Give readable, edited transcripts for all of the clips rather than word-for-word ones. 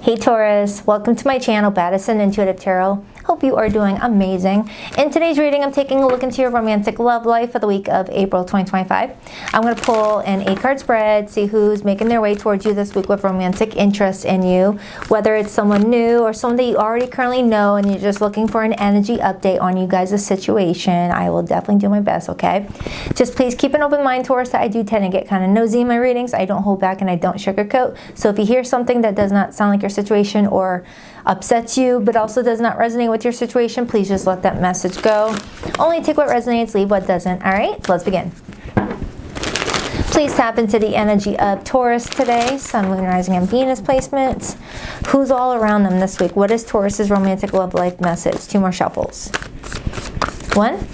Hey Taurus, welcome to my channel, Baddison Intuitive Tarot. Hope you are doing amazing. In today's reading, I'm taking a look into your romantic love life for the week of April 2025. I'm going to pull an 8-card spread, see who's making their way towards you this week with romantic interest in you. Whether it's someone new or someone that you already currently know and you're just looking for an energy update on you guys' situation, I will definitely do my best, okay? Just please keep an open mind, Taurus, that I do tend to get kind of nosy in my readings. I don't hold back and I don't sugarcoat. So if you hear something that does not sound like your situation or upsets you but also does not resonate with your situation, please just let that message go. Only take what resonates, leave what doesn't. All right, so let's begin. Please tap into the energy of Taurus today. Sun, Moon, Rising, and Venus placements. Who's all around them this week? What is Taurus's romantic love life message? 2 more shuffles. 1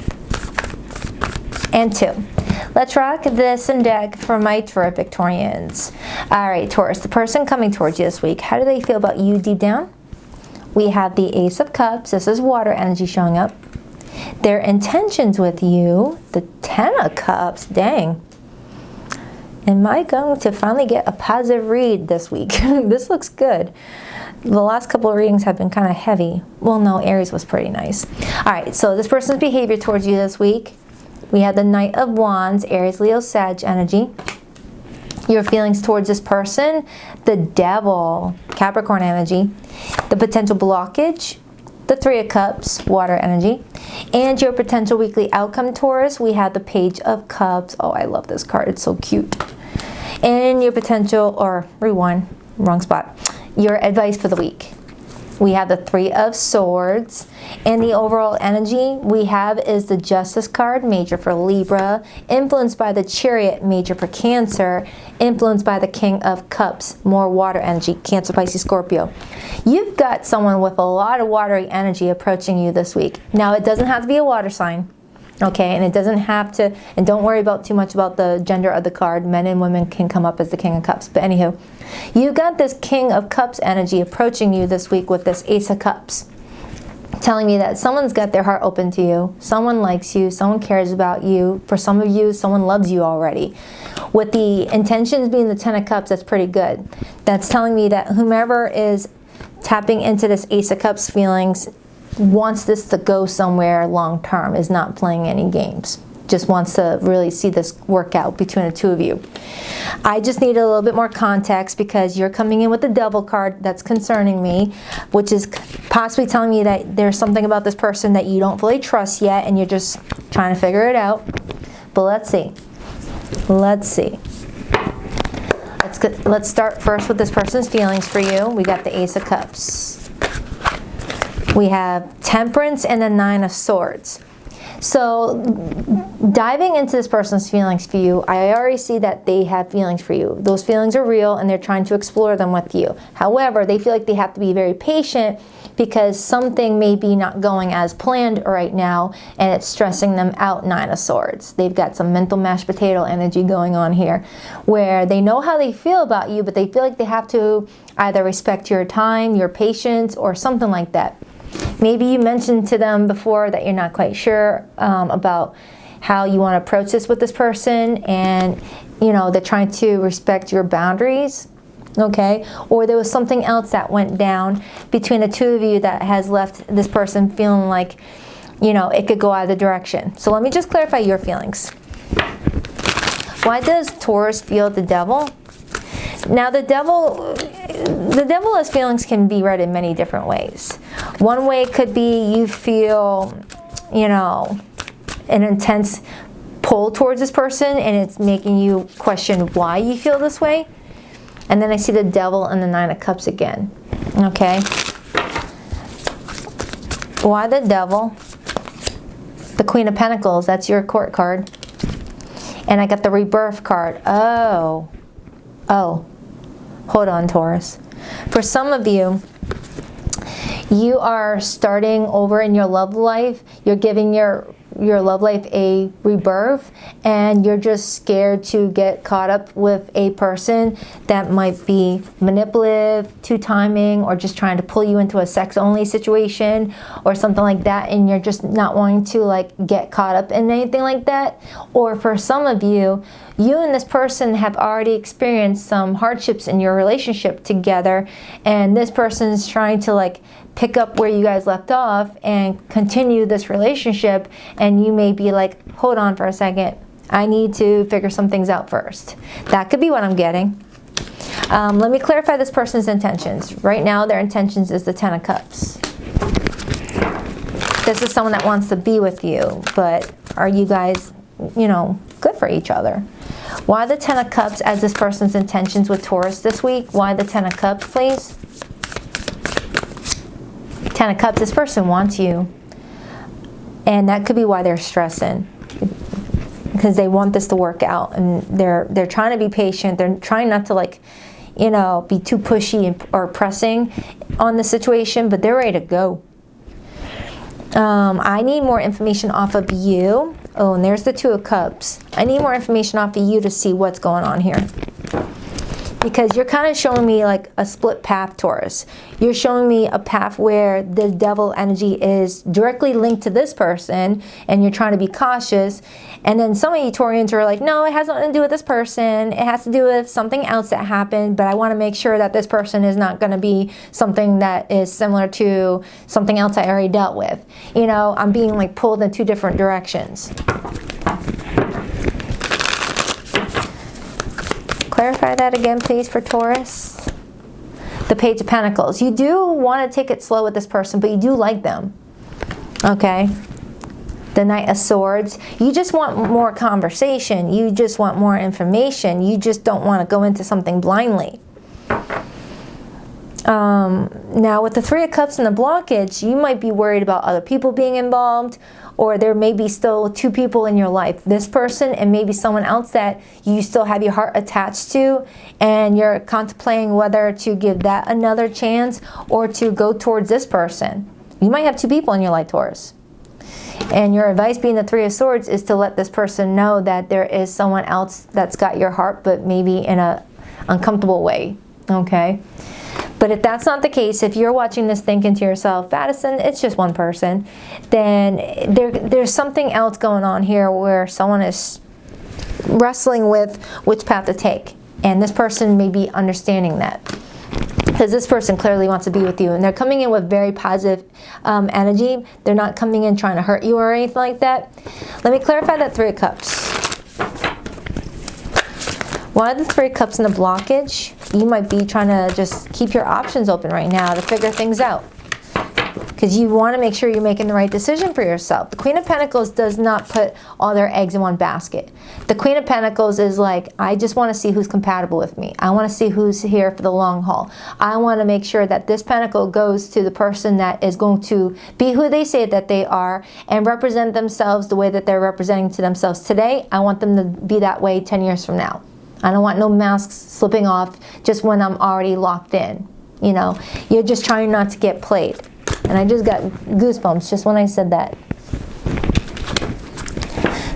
and 2. Let's rock this and deck for my terrific Taurians. All right, Taurus, the person coming towards you this week, how do they feel about you deep down? We have the Ace of Cups. This is water energy showing up. Their intentions with you, the 10 of Cups. Dang. Am I going to finally get a positive read this week? This looks good. The last couple of readings have been kind of heavy. Well, no, Aries was pretty nice. All right, so this person's behavior towards you this week. We have the Knight of Wands, Aries, Leo, Sag energy. Your feelings towards this person, the Devil, Capricorn energy. The potential blockage, the 3 of Cups, water energy. And your potential weekly outcome, Taurus, we have the Page of Cups. Oh, I love this card. It's so cute. And your potential, or rewind, wrong spot. Your advice for the week. We have the 3 of Swords. And the overall energy we have is the Justice card, major for Libra, influenced by the Chariot, major for Cancer, influenced by the King of Cups, more water energy, Cancer, Pisces, Scorpio. You've got someone with a lot of watery energy approaching you this week. Now, it doesn't have to be a water sign, okay? And it doesn't have to, and don't worry about too much about the gender of the card. Men and women can come up as the King of Cups. But anywho, you got this King of Cups energy approaching you this week with this Ace of Cups, telling me that someone's got their heart open to you, someone likes you, someone cares about you. For some of you, someone loves you already. With the intentions being the 10 of Cups, that's pretty good. That's telling me that whomever is tapping into this Ace of Cups feelings wants this to go somewhere long term, is not playing any games. Just wants to really see this work out between the two of you. I just need a little bit more context because you're coming in with the Devil card. That's concerning me, which is possibly telling me that there's something about this person that you don't fully trust yet and you're just trying to figure it out. But let's see. Let's see. Let's start first with this person's feelings for you. We got the Ace of Cups. We have Temperance and the 9 of Swords. So diving into this person's feelings for you, I already see that they have feelings for you. Those feelings are real and they're trying to explore them with you. However, they feel like they have to be very patient because something may be not going as planned right now and it's stressing them out, 9 of Swords. They've got some mental mashed potato energy going on here where they know how they feel about you, but they feel like they have to either respect your time, your patience, or something like that. Maybe you mentioned to them before that you're not quite sure about how you want to approach this with this person, and you know they're trying to respect your boundaries, okay? Or there was something else that went down between the two of you that has left this person feeling like, you know, it could go either direction. So let me just clarify your feelings. Why does Taurus feel the Devil? Now the devil's feelings can be read in many different ways. One way could be you feel, you know, an intense pull towards this person and it's making you question why you feel this way. And then I see the Devil and the 9 of Cups again. Okay. Why the Devil? The Queen of Pentacles, that's your court card. And I got the Rebirth card. Oh. Hold on, Taurus. For some of you, you are starting over in your love life. You're giving your your love life a rebirth, and you're just scared to get caught up with a person that might be manipulative, two-timing, or just trying to pull you into a sex-only situation or something like that, and you're just not wanting to like get caught up in anything like that. Or for some of you, you and this person have already experienced some hardships in your relationship together, and this person is trying to like pick up where you guys left off and continue this relationship, and you may be like, hold on for a second, I need to figure some things out first. That could be what I'm getting. Let me clarify this person's intentions. Right now their intentions is the Ten of Cups. This is someone that wants to be with you, but are you guys, you know, good for each other? Why the Ten of Cups as this person's intentions with Taurus this week? Why the Ten of Cups, please? Ten of Cups, this person wants you. And that could be why they're stressing. Because they want this to work out. And they're trying to be patient. They're trying not to like, you know, be too pushy or pressing on the situation. But they're ready to go. I need more information off of you. Oh, and there's the Two of Cups. I need more information off of you to see what's going on here. Because you're kind of showing me like a split path, Taurus. You're showing me a path where the devil energy is directly linked to this person, and you're trying to be cautious. And then some of you Taurians are like, no, it has nothing to do with this person. It has to do with something else that happened, but I want to make sure that this person is not going to be something that is similar to something else I already dealt with. You know, I'm being like pulled in two different directions. Clarify that again, please, for Taurus. The Page of Pentacles. You do want to take it slow with this person, but you do like them. Okay. The Knight of Swords. You just want more conversation. You just want more information. You just don't want to go into something blindly. Now, with the Three of Cups and the blockage, you might be worried about other people being involved, or there may be still two people in your life. This person and maybe someone else that you still have your heart attached to, and you're contemplating whether to give that another chance or to go towards this person. You might have two people in your life, Taurus. And your advice being the Three of Swords is to let this person know that there is someone else that's got your heart, but maybe in an uncomfortable way. Okay? But if that's not the case, if you're watching this thinking to yourself, Baddison, it's just one person, then there's something else going on here where someone is wrestling with which path to take. And this person may be understanding that. Because this person clearly wants to be with you. And they're coming in with very positive energy. They're not coming in trying to hurt you or anything like that. Let me clarify that Three of Cups. Why the Three of Cups in the blockage? You might be trying to just keep your options open right now to figure things out. Because you want to make sure you're making the right decision for yourself. The Queen of Pentacles does not put all their eggs in one basket. The Queen of Pentacles is like, I just want to see who's compatible with me. I want to see who's here for the long haul. I want to make sure that this pentacle goes to the person that is going to be who they say that they are and represent themselves the way that they're representing to themselves today. I want them to be that way 10 years from now. I don't want no masks slipping off just when I'm already locked in. You know, you're just trying not to get played. And I just got goosebumps just when I said that.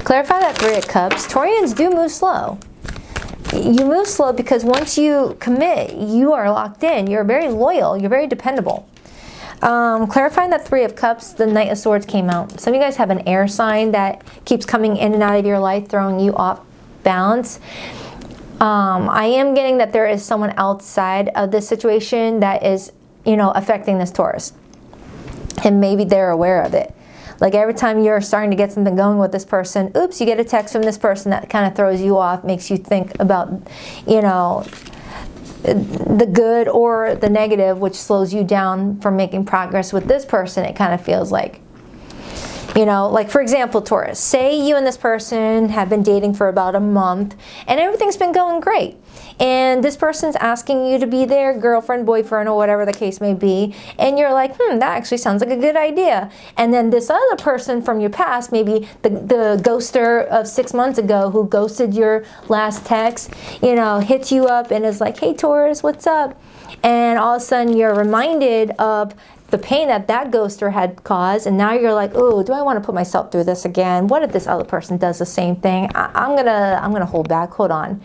Clarify that Three of Cups. Taurians do move slow. You move slow because once you commit, you are locked in. You're very loyal. You're very dependable. Clarifying that Three of Cups, the Knight of Swords came out. Some of you guys have an air sign that keeps coming in and out of your life, throwing you off balance. I am getting that there is someone outside of this situation that is, you know, affecting this Taurus. And maybe they're aware of it. Like every time you're starting to get something going with this person, oops, you get a text from this person that kind of throws you off, makes you think about, you know, the good or the negative, which slows you down from making progress with this person, it kind of feels like. You know, like for example, Taurus, say you and this person have been dating for about a month and everything's been going great. And this person's asking you to be their girlfriend, boyfriend, or whatever the case may be. And you're like, that actually sounds like a good idea. And then this other person from your past, maybe the ghoster of 6 months ago who ghosted your last text, you know, hits you up and is like, hey, Taurus, what's up? And all of a sudden you're reminded of the pain that that ghoster had caused, and now you're like, oh, do I want to put myself through this again? What if this other person does the same thing? I'm gonna hold back, hold on.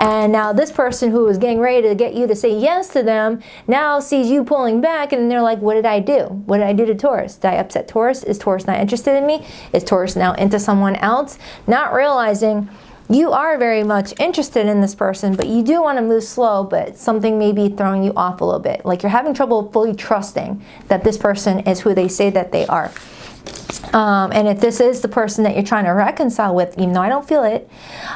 And now this person who was getting ready to get you to say yes to them now sees you pulling back, and they're like, what did I do? What did I do to Taurus? Did I upset Taurus? Is Taurus not interested in me? Is Taurus now into someone else? Not realizing you are very much interested in this person, but you do want to move slow, but something may be throwing you off a little bit. Like you're having trouble fully trusting that this person is who they say that they are. And if this is the person that you're trying to reconcile with, even though I don't feel it,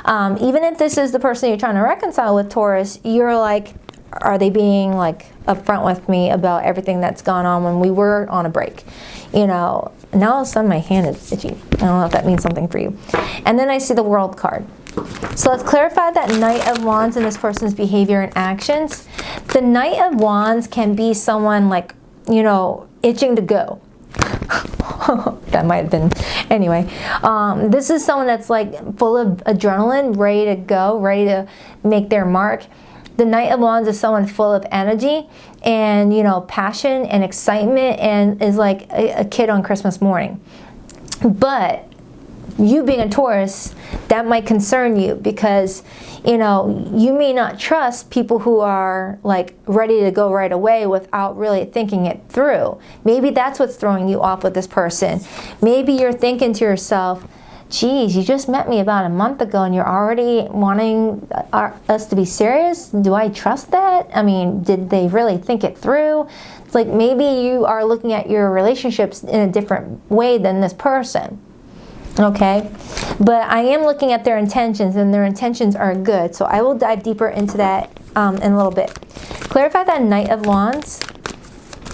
even if this is the person you're trying to reconcile with, Taurus, you're like, are they being like upfront with me about everything that's gone on when we were on a break? You know, now all of a sudden my hand is itchy. I don't know if that means something for you. And then I see the World card. So let's clarify that Knight of Wands in this person's behavior and actions. The Knight of Wands can be someone like, you know, itching to go. That might have been, anyway. This is someone that's like full of adrenaline, ready to go, ready to make their mark. The Knight of Wands is someone full of energy and, you know, passion and excitement, and is like a kid on Christmas morning. But you being a Taurus, that might concern you because, you know, you may not trust people who are like ready to go right away without really thinking it through. Maybe that's what's throwing you off with this person. Maybe you're thinking to yourself, geez, you just met me about a month ago and you're already wanting us to be serious? Do I trust that? I mean, did they really think it through? It's like maybe you are looking at your relationships in a different way than this person. Okay, but I am looking at their intentions, and their intentions are good. So I will dive deeper into that in a little bit. Clarify that Knight of Wands.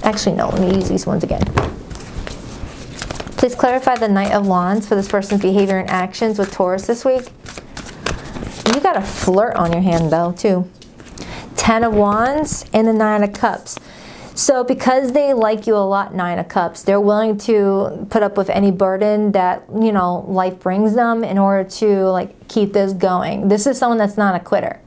Actually, no, let me use these ones again. Please clarify the Knight of Wands for this person's behavior and actions with Taurus this week. You got a flirt on your hand though, too. 10 of Wands and the 9 of Cups. So because they like you a lot, 9 of Cups, they're willing to put up with any burden that, you know, life brings them in order to like keep this going. This is someone that's not a quitter.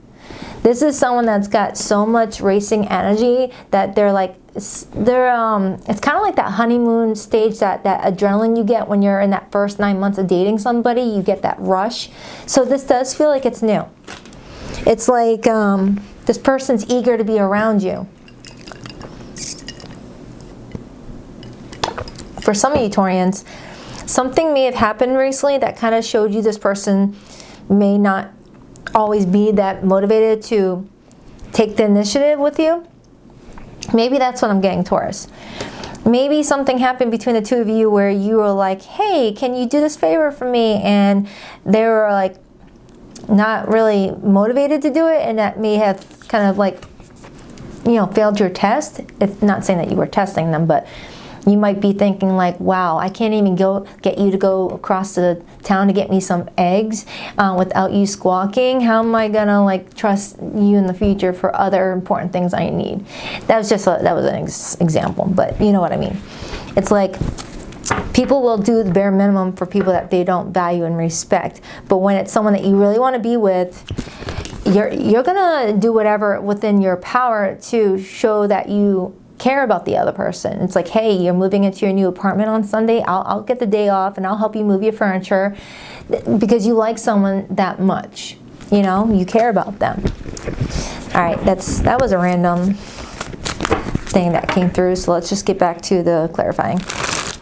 This is someone that's got so much racing energy that they're like, it's kind of like that honeymoon stage, that adrenaline you get when you're in that first 9 months of dating somebody. You get that rush. So this does feel like it's new. It's like this person's eager to be around you. For some of you Taurians, something may have happened recently that kind of showed you this person may not always be that motivated to take the initiative with you. Maybe that's what I'm getting, Taurus. Maybe something happened between the two of you where you were like, hey, can you do this favor for me? And they were like not really motivated to do it, and that may have kind of like, you know, failed your test. It's not saying that you were testing them, but you might be thinking like, wow, I can't even get you to go across the town to get me some eggs without you squawking. How am I gonna like trust you in the future for other important things I need? That was an example, but you know what I mean. It's like people will do the bare minimum for people that they don't value and respect. But when it's someone that you really want to be with, you're gonna do whatever within your power to show that you care about the other person. It's like, hey, you're moving into your new apartment on Sunday. I'll get the day off and I'll help you move your furniture, because you like someone that much. You know, you care about them. All right, that was a random thing that came through. So let's just get back to the clarifying.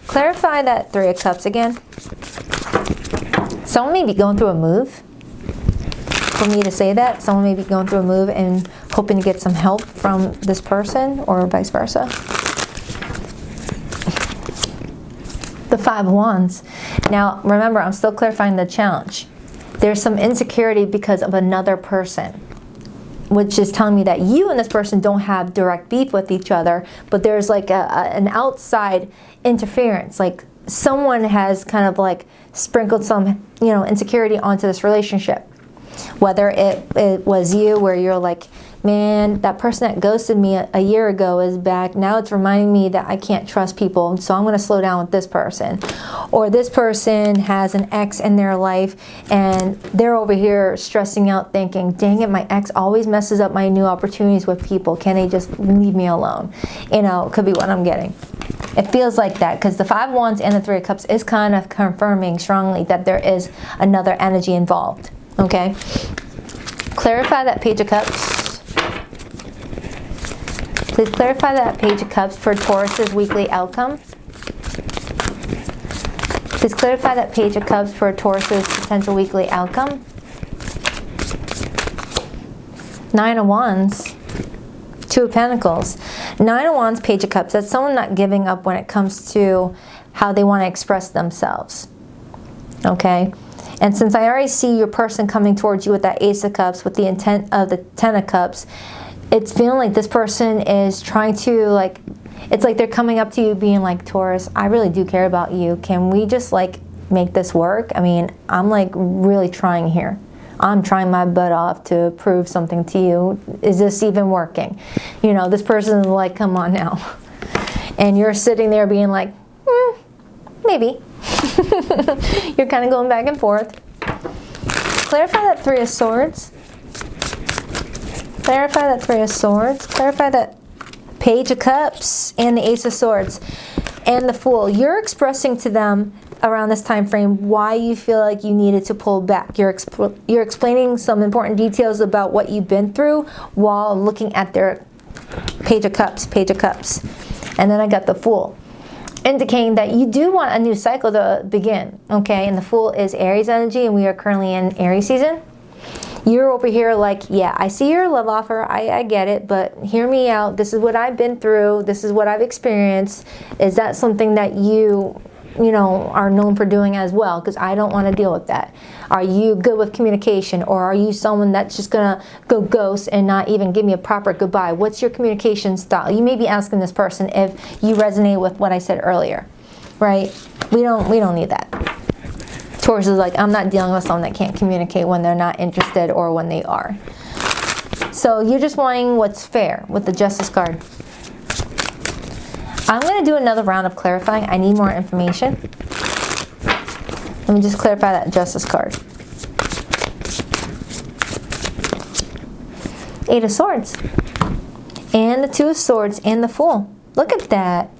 Clarify that 3 of Cups again. Someone may be going through a move. For me to say that, someone may be going through a move and hoping to get some help from this person, or vice versa. The 5 of Wands. Now, remember, I'm still clarifying the challenge. There's some insecurity because of another person, which is telling me that you and this person don't have direct beef with each other, but there's like an outside interference. Like someone has kind of like sprinkled some, you know, insecurity onto this relationship. Whether it was you, where you're like, man, that person that ghosted me a year ago is back. Now it's reminding me that I can't trust people, so I'm going to slow down with this person. Or this person has an ex in their life, and they're over here stressing out thinking, dang it, my ex always messes up my new opportunities with people. Can they just leave me alone? You know, it could be what I'm getting. It feels like that because the Five of Wands and the Three of Cups is kind of confirming strongly that there is another energy involved. Okay? Clarify that Page of Cups. Please clarify that Page of Cups for Taurus's weekly outcome. Please clarify that Page of Cups for Taurus's potential weekly outcome. Nine of Wands. Two of Pentacles. Nine of Wands, Page of Cups. That's someone not giving up when it comes to how they want to express themselves. Okay? And since I already see your person coming towards you with that Ace of Cups, with the intent of the Ten of Cups, it's feeling like this person is trying to, like, it's like they're coming up to you being like, Taurus, I really do care about you. Can we just, like, make this work? I mean, I'm, like, really trying here. I'm trying my butt off to prove something to you. Is this even working? You know, this person is like, come on now. And you're sitting there being like, maybe. You're kind of going back and forth. Clarify that Three of Swords. Clarify that Three of Swords. Clarify that Page of Cups and the Ace of Swords and the Fool. You're expressing to them around this time frame why you feel like you needed to pull back. You're explaining some important details about what you've been through while looking at their Page of Cups, Page of Cups. And then I got the Fool, indicating that you do want a new cycle to begin, okay? And the Fool is Aries energy, and we are currently in Aries season. You're over here like, yeah, I see your love offer, I get it, but hear me out. This is what I've been through. This is what I've experienced. Is that something that you know, are known for doing as well? Because I don't want to deal with that. Are you good with communication, or are you someone that's just gonna go ghost and not even give me a proper goodbye? What's your communication style? You may be asking this person if you resonate with what I said earlier, right? We don't need that. Taurus is like, I'm not dealing with someone that can't communicate when they're not interested or when they are. So you're just wanting what's fair with the Justice card. I'm going to do another round of clarifying. I need more information. Let me just clarify that Justice card. Eight of Swords. And the Two of Swords and the Fool. Look at that.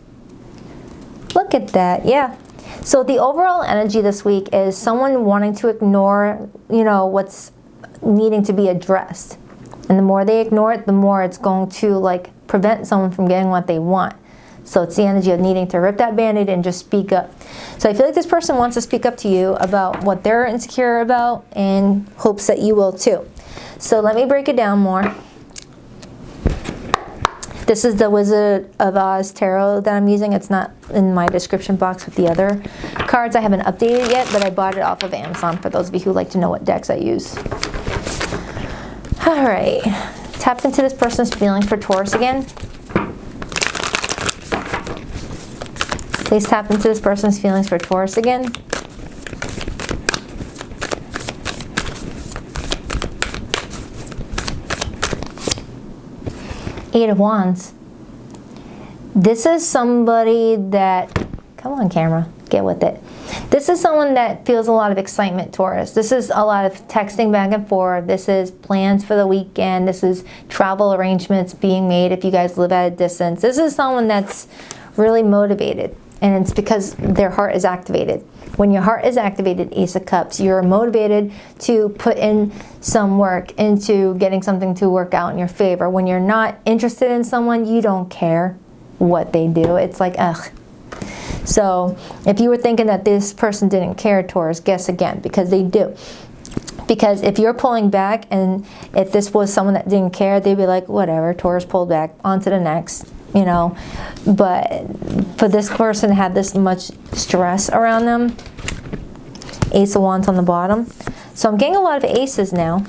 Look at that. Yeah. So the overall energy this week is someone wanting to ignore, you know, what's needing to be addressed. And the more they ignore it, the more it's going to, like, prevent someone from getting what they want. So it's the energy of needing to rip that Band-Aid and just speak up. So I feel like this person wants to speak up to you about what they're insecure about and hopes that you will too. So let me break it down more. This is the Wizard of Oz Tarot that I'm using. It's not in my description box with the other cards. I haven't updated yet, but I bought it off of Amazon for those of you who like to know what decks I use. All right. Tap into this person's feeling for Taurus again. Please tap into this person's feelings for Taurus again. Eight of Wands. This is somebody that, come on camera, get with it. This is someone that feels a lot of excitement, Taurus. This is a lot of texting back and forth. This is plans for the weekend. This is travel arrangements being made if you guys live at a distance. This is someone that's really motivated. And it's because their heart is activated. When your heart is activated, Ace of Cups, you're motivated to put in some work into getting something to work out in your favor. When you're not interested in someone, you don't care what they do. It's like, ugh. So if you were thinking that this person didn't care, Taurus, guess again, because they do. Because if you're pulling back, and if this was someone that didn't care, they'd be like, whatever, Taurus pulled back, on to the next. You know, but for this person had this much stress around them. Ace of Wands on the bottom. So I'm getting a lot of aces now.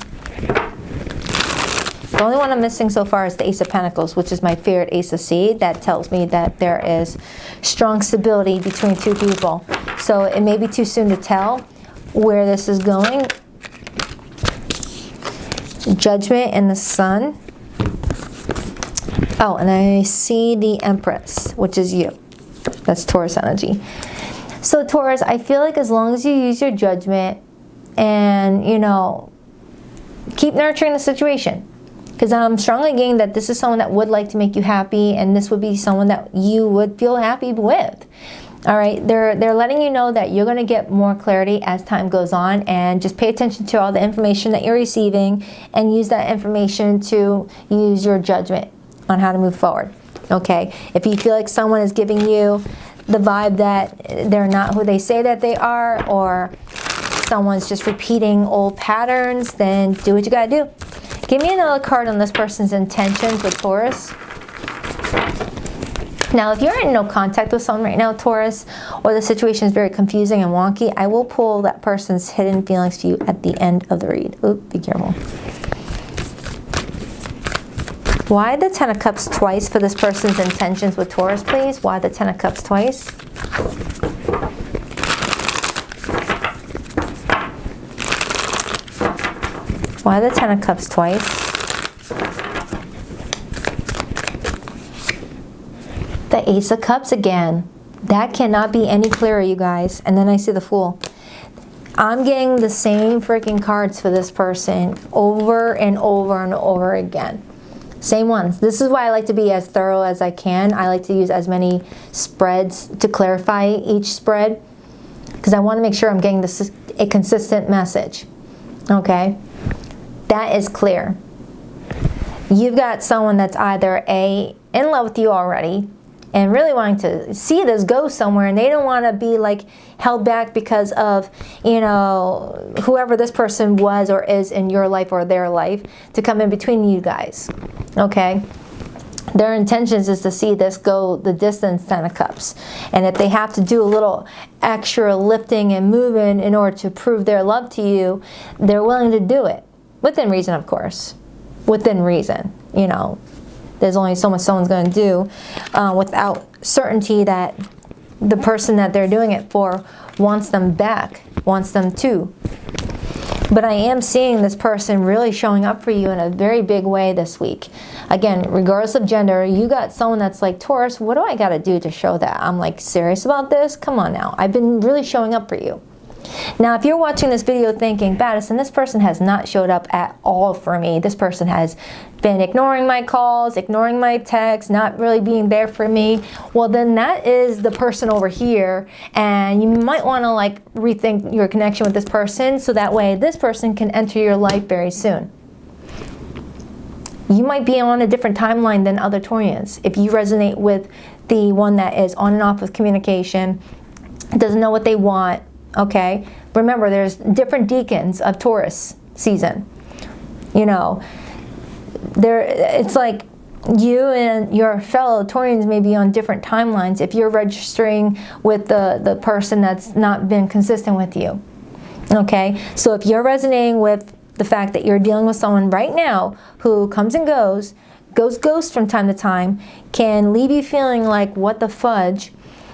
The only one I'm missing so far is the Ace of Pentacles, which is my favorite Ace of Seed. That tells me that there is strong stability between two people. So it may be too soon to tell where this is going. Judgment and the Sun. Oh, and I see the Empress, which is you. That's Taurus energy. So Taurus, I feel like as long as you use your judgment and, you know, keep nurturing the situation. Because I'm strongly getting that this is someone that would like to make you happy, and this would be someone that you would feel happy with. All right, they're letting you know that you're going to get more clarity as time goes on, and just pay attention to all the information that you're receiving and use that information to use your judgment on how to move forward. Okay, if you feel like someone is giving you the vibe that they're not who they say that they are, or someone's just repeating old patterns, then do what you got to do. Give me another card on this person's intentions with Taurus. Now, if you're in no contact with someone right now, Taurus, or the situation is very confusing and wonky, I will pull that person's hidden feelings to you at the end of the read. Oop, be careful. Why the Ten of Cups twice for this person's intentions with Taurus, please? Why the Ten of Cups twice? Why the Ten of Cups twice? The Ace of Cups again. That cannot be any clearer, you guys. And then I see the Fool. I'm getting the same freaking cards for this person over and over and over again. Same ones. This is why I like to be as thorough as I can. I like to use as many spreads to clarify each spread, because I want to make sure I'm getting a consistent message. Okay? That is clear. You've got someone that's either A, in love with you already, and really wanting to see this go somewhere, and they don't want to be like held back because of, you know, whoever this person was or is in your life or their life to come in between you guys. Okay? Their intentions is to see this go the distance, Ten of Cups. And if they have to do a little extra lifting and moving in order to prove their love to you, they're willing to do it. Within reason, of course. Within reason, you know. There's only so much someone's going to do without certainty that the person that they're doing it for wants them back, wants them to. But I am seeing this person really showing up for you in a very big way this week. Again, regardless of gender, you got someone that's like, Taurus, what do I got to do to show that I'm like serious about this? Come on now. I've been really showing up for you. Now, if you're watching this video thinking, Baddison, this person has not showed up at all for me. This person has been ignoring my calls, ignoring my texts, not really being there for me. Well, then that is the person over here. And you might want to like rethink your connection with this person, so that way this person can enter your life very soon. You might be on a different timeline than other Taurians. If you resonate with the one that is on and off with communication, doesn't know what they want, okay? Remember, there's different deacons of Taurus season. You know, it's like you and your fellow Taurians may be on different timelines if you're registering with the person that's not been consistent with you. Okay? So if you're resonating with the fact that you're dealing with someone right now who comes and goes ghost from time to time, can leave you feeling like, what the fudge,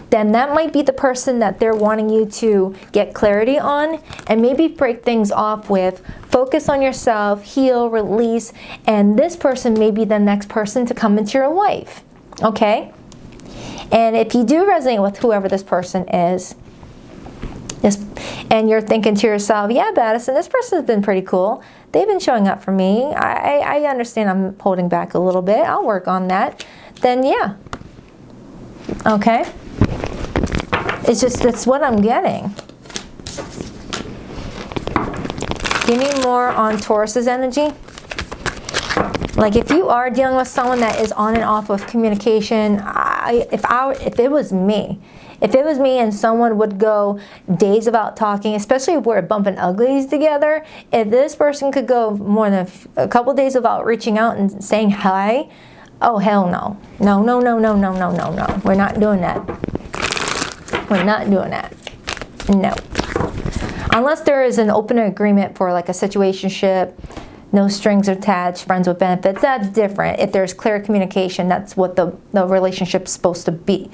then that might be the person that they're wanting you to get clarity on, and maybe break things off with. Focus on yourself, heal, release, and this person may be the next person to come into your life. Okay? And if you do resonate with whoever this person is, and you're thinking to yourself, yeah, Baddison, this person's been pretty cool. They've been showing up for me. I understand I'm holding back a little bit. I'll work on that. Then yeah. Okay? It's just, that's what I'm getting. Give me more on Taurus's energy. Like, if you are dealing with someone that is on and off with communication, if it was me and someone would go days without talking, especially if we're bumping uglies together, if this person could go more than a couple days without reaching out and saying hi, oh, hell no. No. We're not doing that. We're not doing that. No. Unless there is an open agreement for like a situationship, no strings attached, friends with benefits, that's different. If there's clear communication, that's what the relationship's supposed to be.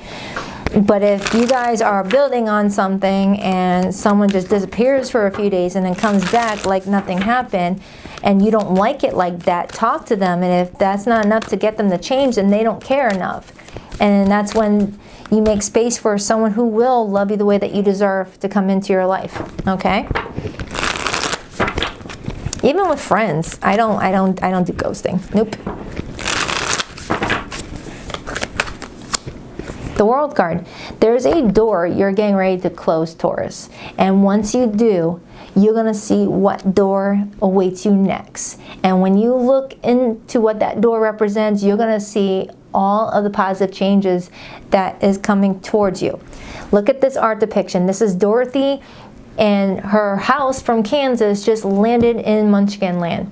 But if you guys are building on something and someone just disappears for a few days and then comes back like nothing happened, and you don't like it like that, talk to them. And if that's not enough to get them to change, then they don't care enough. And that's when you make space for someone who will love you the way that you deserve to come into your life. Okay? Even with friends, I don't do ghosting. Nope. The World card. There's a door you're getting ready to close, Taurus. And once you do, you're going to see what door awaits you next. And when you look into what that door represents, you're going to see all of the positive changes that is coming towards you. Look at this art depiction. This is Dorothy, and her house from Kansas just landed in Munchkin land.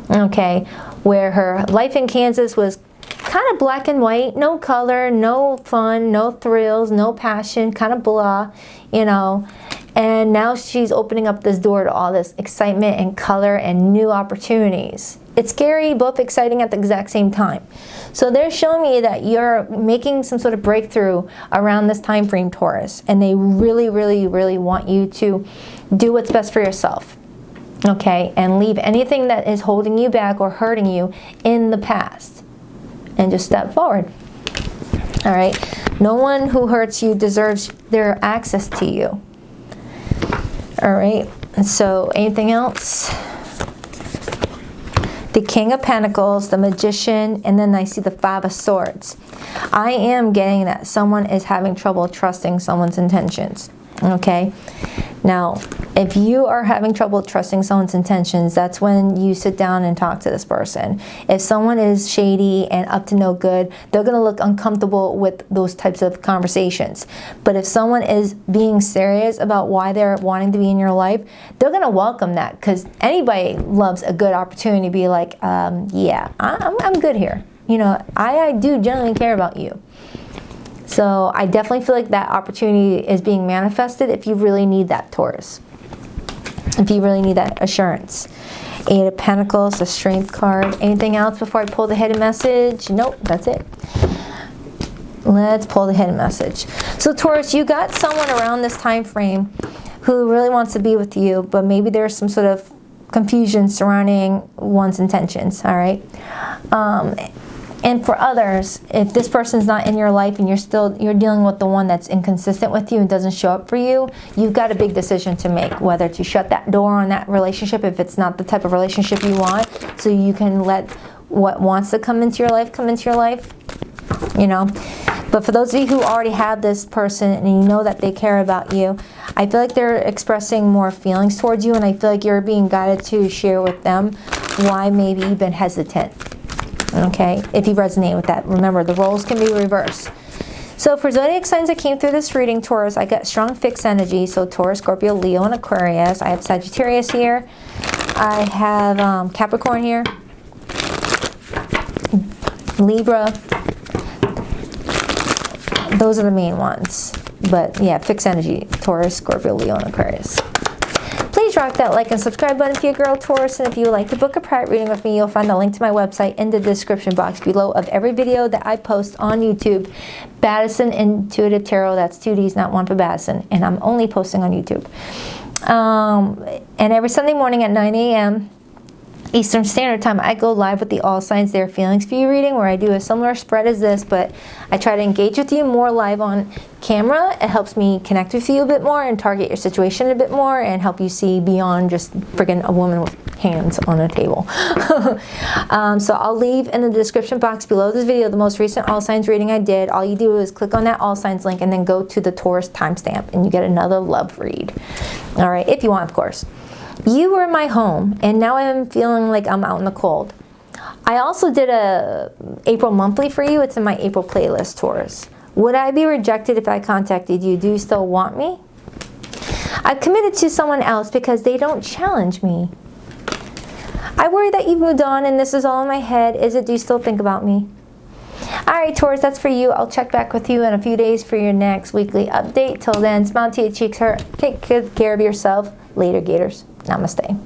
Okay, where her life in Kansas was kind of black and white, no color, no fun, no thrills, no passion, kind of blah, you know. And now she's opening up this door to all this excitement and color and new opportunities. It's scary, both exciting at the exact same time. So they're showing me that you're making some sort of breakthrough around this time frame, Taurus. And they really, really, really want you to do what's best for yourself. Okay? And leave anything that is holding you back or hurting you in the past. And just step forward. All right? No one who hurts you deserves their access to you. All right? So anything else? The King of Pentacles, the Magician, and then I see the Five of Swords. I am getting that someone is having trouble trusting someone's intentions. Okay? Now, if you are having trouble trusting someone's intentions, that's when you sit down and talk to this person. If someone is shady and up to no good, they're going to look uncomfortable with those types of conversations. But if someone is being serious about why they're wanting to be in your life, they're going to welcome that, because anybody loves a good opportunity to be like, yeah, I'm good here. You know, I do genuinely care about you. So I definitely feel like that opportunity is being manifested if you really need that, Taurus. If you really need that assurance. Eight of Pentacles, the Strength card. Anything else before I pull the hidden message? Nope, that's it. Let's pull the hidden message. So Taurus, you got someone around this time frame who really wants to be with you, but maybe there's some sort of confusion surrounding one's intentions, all right? And for others, if this person's not in your life and you're dealing with the one that's inconsistent with you and doesn't show up for you, you've got a big decision to make, whether to shut that door on that relationship if it's not the type of relationship you want, so you can let what wants to come into your life, you know. But for those of you who already have this person and you know that they care about you, I feel like they're expressing more feelings towards you, and I feel like you're being guided to share with them why maybe you've been hesitant. Okay, if you resonate with that, remember the roles can be reversed. So for zodiac signs that came through this reading, Taurus, I got strong fixed energy. So Taurus, Scorpio, Leo, and Aquarius. I have Sagittarius here. I have Capricorn here. Libra. Those are the main ones. But yeah, fixed energy, Taurus, Scorpio, Leo, and Aquarius. Please rock that like and subscribe button if you're a girl, Taurus. And if you would like to book a private reading with me, you'll find the link to my website in the description box below of every video that I post on YouTube. Baddison Intuitive Tarot. That's 2 D's, not one for Baddison. And I'm only posting on YouTube. And every Sunday morning at 9 a.m. Eastern Standard Time, I go live with the All Signs Their Feelings for You reading, where I do a similar spread as this, but I try to engage with you more live on camera. It helps me connect with you a bit more and target your situation a bit more and help you see beyond just friggin' a woman with hands on a table. So I'll leave in the description box below this video the most recent All Signs reading I did. All you do is click on that All Signs link and then go to the Taurus timestamp and you get another love read. All right, if you want, of course. You were in my home, and now I'm feeling like I'm out in the cold. I also did a April monthly for you. It's in my April playlist, Taurus. Would I be rejected if I contacted you? Do you still want me? I've committed to someone else because they don't challenge me. I worry that you've moved on and this is all in my head. Is it? Do you still think about me? Alright, Taurus, that's for you. I'll check back with you in a few days for your next weekly update. Till then, smile till your cheeks hurt. Take good care of yourself. Later, Gators. Namaste.